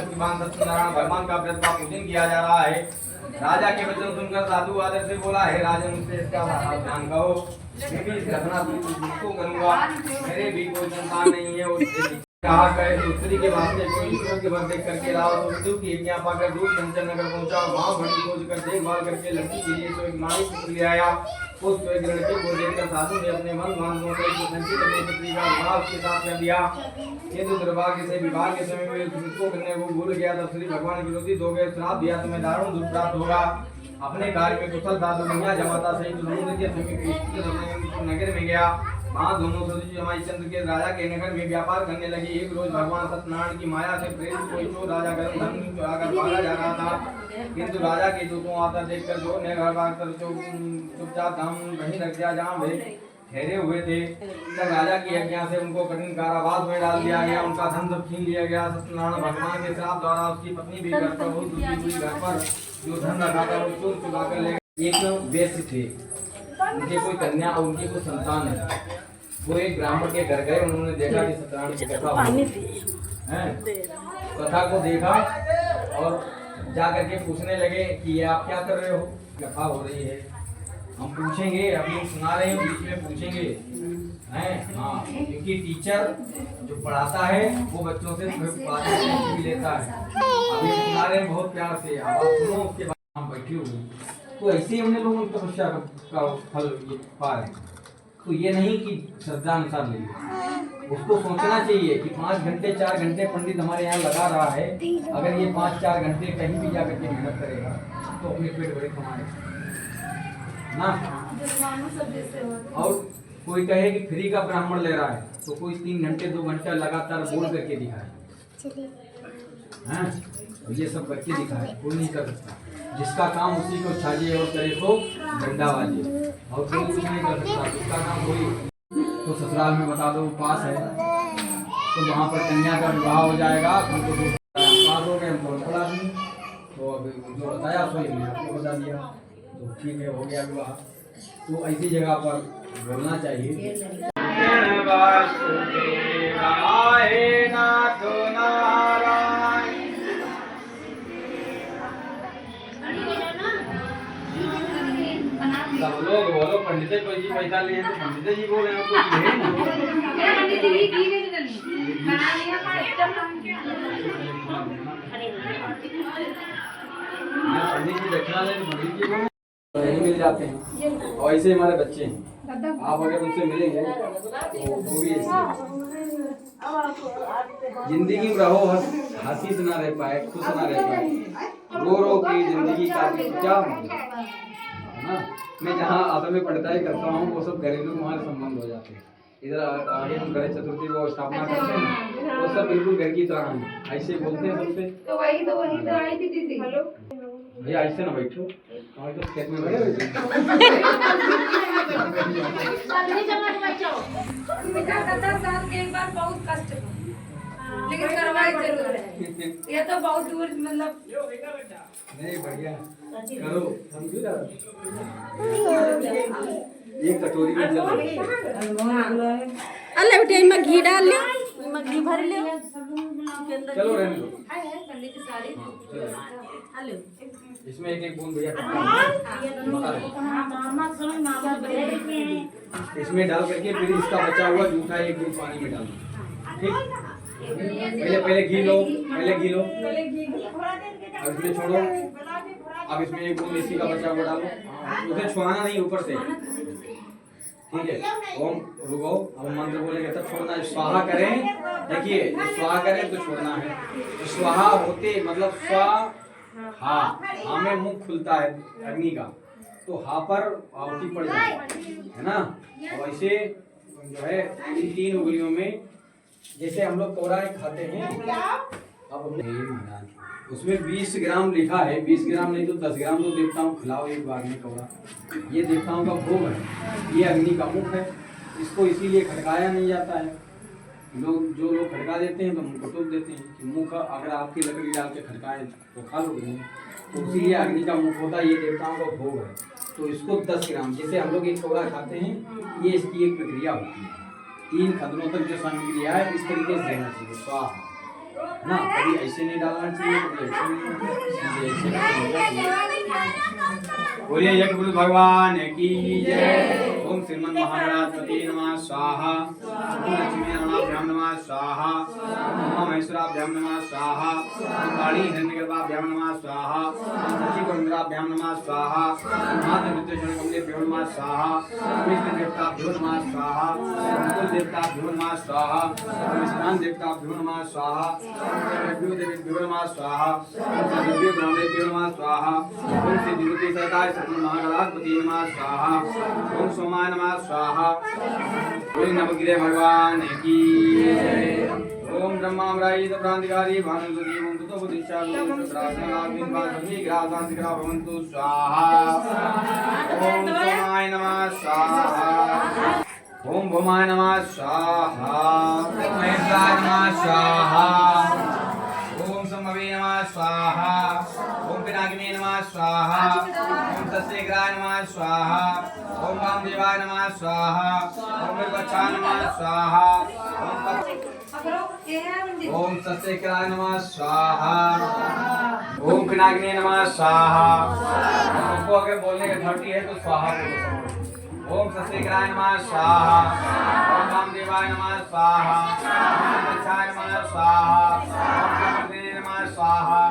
शक्तिमान सत्यनारायण भगवान का व्रत का पूजन किया जा रहा है। राजा के वचन सुनकर साधु आदर से बोला, है राजन, मुझसे इसका ध्यान कहो, मैं भी इस घटना को करूंगा। मेरे भी कोई संतान नहीं है। उससे कहा गए कि स्त्री के वास्ते कोई ईश्वर के वर देख करके लाओ। तो मृत्यु की यज्ञा पाकर दूर कंचन नगर पहुंचा। वहां बड़ी खोज कर देखभाल करके लड़की के लिए एक नारी पुत्र ले आया। उस लड़के को देखकर साधु ने अपने मन बांधों को संचित अपनी पुत्री का विवाह उसके साथ कर दिया। किंतु दुर्भाग्य से विवाह के समय में उसको करने को भूल गया। तब श्री भगवान विरोधी हो गए, श्राप दिया तुम्हें दारुण दुख प्राप्त होगा। अपने कार्य में कुशल था तो मैया जमाता सहित समुद्र के समीप नगर में गया। वहाँ दोनों सदस्य हमारी चंद्र के राजा के नगर में व्यापार करने लगे। एक रोज भगवान सत्यनारायण की माया से प्रेरित कोई चोर राजा गर्म धन चुराकर भागा जा रहा था। किंतु राजा के दूतों आता देखकर चोर ने घर भागकर चुपचाप धाम वहीं रख दिया जहाँ वे ठहरे हुए थे। तब राजा की आज्ञा से उनको कठिन कारावास में डाल दिया गया। उनका धन सब छीन लिया गया। सत्यनारायण भगवान के श्राप द्वारा उसकी पत्नी भी घर पर बहुत दुखी हुई। घर पर जो धन रखा था वो चोर चुरा कर ले गए। एक वैश्य थे, उनके कोई कन्या और उनकी कोई संतान है। वो एक ब्राह्मण के घर गए। उन्होंने देखा कि सत्यनारायण की कथा हो रही है। कथा को देखा और जा करके पूछने लगे कि ये आप क्या कर रहे हो? कथा हो रही है, हम पूछेंगे, अभी सुना रहे हैं, बीच में पूछेंगे हैं। हाँ, क्योंकि टीचर जो पढ़ाता है वो बच्चों से बातें भी लेता है। अभी सुना रहे हैं बहुत प्यार से, अब आप सुनो, उसके बाद हम बैठे हुए। तो ऐसे ही हमने लोगों की तपस्या का फल ये पा रहे हैं। तो ये नहीं कि श्रद्धा अनुसार ले, उसको सोचना चाहिए कि 5 घंटे 4 घंटे पंडित हमारे यहाँ लगा रहा है। अगर ये 5-4 घंटे कहीं भी जाकर के मेहनत करेगा तो अपने पेट भरे कमाएगा ना। और कोई कहे कि फ्री का ब्राह्मण ले रहा है तो कोई 3 घंटे 2 घंटा लगातार बोल करके दिखाए हैं, ये सब करके दिखाए, कोई नहीं कर सकता। जिसका काम उसी को छाजे और करे तो डंडा बाजे, और कोई कुछ नहीं कर सकता। जिसका काम कोई तो ससुराल में बता दो पास है तो वहाँ पर कन्या का विवाह हो जाएगा। तुमको तो पास हो गए, हमको पढ़ा नहीं, तो अभी जो बताया सो हमने आपको बता दिया, तो ठीक है, हो गया विवाह। तो ऐसी जगह पर बोलना चाहिए। सब लोग बोलो पंडित जी पैसा लिए तो पंडित जी बोल रहे हो, कुछ है ना। पंडित जी दक्षिणा ले तो पंडित जी को नहीं मिल जाते हैं। और ऐसे हमारे बच्चे हैं, आप अगर उनसे मिलेंगे तो वो भी ऐसे जिंदगी में रहो, हंसी से ना रह पाए, खुश ना रह पाए, रो की जिंदगी का क्या है ना। मैं जहाँ आदर में पढ़ताई करता हूँ वो सब घरेलू हमारे संबंध हो जाते हैं। इधर आगे हम गणेश चतुर्थी को स्थापना करते हैं, वो सब बिल्कुल घर की तरह हैं, ऐसे बोलते हैं सबसे। तो वही तो आई थी दीदी। हेलो भैया, ऐसे ना बैठो, और तो खेत में बैठे एक बार बहुत कष्ट, लेकिन करवाई जरूर है। ये तो बहुत दूर, मतलब नहीं, बढ़िया करो। एक कटोरी में अल्ले बेटे में घी डाल ले, में घी भर ले। चलो रहने दो। इसमें एक बूंद भैया इसमें डाल करके फिर इसका बचा हुआ जूठा 1 बूंद पानी में डाल दो। ठीक, पहले घी लो, और इसमें छोड़ो। अब इसमें 1 बूंद इसी का बचा हुआ डालो, उसे छुआना नहीं ऊपर से, ठीक है। ओम रुको, अब मंत्र बोलेंगे तब छोड़ना है। स्वाहा करें, देखिए स्वाहा करें तो छोड़ना है। तो स्वाहा होते मतलब स्वाहा, हा में मुख खुलता है अग्नि का, तो हा पर आहुति पड़ जाती है ना। और ऐसे जो है इन 3 उंगलियों में, जैसे हम लोग कौड़ा खाते हैं, अब हमने उसमें 20 ग्राम लिखा है, 20 ग्राम नहीं तो 10 ग्राम तो देवताओं खिलाओ एक बार में कौड़ा। ये देवताओं का भोग है, ये अग्नि का मुख है। इसको इसीलिए खड़काया नहीं जाता है। जो लोग खड़का देते हैं तो मुख टोक देते हैं कि मुख अगर आपकी लकड़ी डाल के खड़काए तो खा लोगे नहीं, तो इसीलिए अग्नि का मुख होता है। ये देवताओं का भोग है। तो इसको 10 ग्राम, जैसे हम लोग एक कौड़ा खाते हैं, ये इसकी एक प्रक्रिया होती है। 3 खदनों तक जो सामग्री है इस तरीके से रहना चाहिए। स्वाहा ना कभी ऐसे नहीं डालना चाहिए, कभी ऐसे नहीं। बोलिए एक गुरु भगवान की जय। ओम श्रीमन महागणाधिपति नमः स्वाहा। ओम लक्ष्मी नारायणाभ्याम नमः स्वाहा। ओम महेश्वराभ्याम नमः स्वाहा। ओम काली हिरण्यगर्भाभ्याम नमः स्वाहा। ओम सचिवरुद्राभ्याम नमः स्वाहा। ओम मातृविद्युषण कमलेभ्यो नमः स्वाहा। ओम विष्णु देवताभ्यो नमः स्वाहा। ओम कुल देवताभ्यो नमः स्वाहा। ओम स्नान देवताभ्यो नमः स्वाहा। ओम देवेभ्यो देवेभ्यो नमः स्वाहा। ओम सर्वेभ्यो ब्राह्मणेभ्यो नमः स्वाहा। ओम श्री विभूति सदाय सतगुरु महागणाधिपति नमः स्वाहा। ओम सोमाय नमः स्वाहा। ओम नवग्रह भगवान की जय। ओम ब्रह्मामरायित प्रांतिकारी भानुसुदी ओम तुतो बुद्धिशा ओम सत्रासनाग्नि भासमी ग्रासांति ग्रा भवन्तु स्वाहा। ओम सोमाय नमः स्वाहा। ओम भौमाय नमः स्वाहा। ओम महेशाय नमः स्वाहा। ओम संभवे नमः स्वाहा। ओम पिनाकिने नमः स्वाहा। ओम तस्यग्राय नमः स्वाहा। ओम वामदेवाय नमः स्वाहा। ओम विवक्षाय नमः स्वाहा। ओम तस्यग्राय नमः स्वाहा। ओम पिनाकिने नमः स्वाहा। आपको अगर बोलने का 30 है तो स्वाहा बोलो। ओम तस्यग्राय नमः स्वाहा। ओम वामदेवाय नमः स्वाहा। ओम विवक्षाय नमः स्वाहा। ओम पिनाकिने नमः स्वाहा।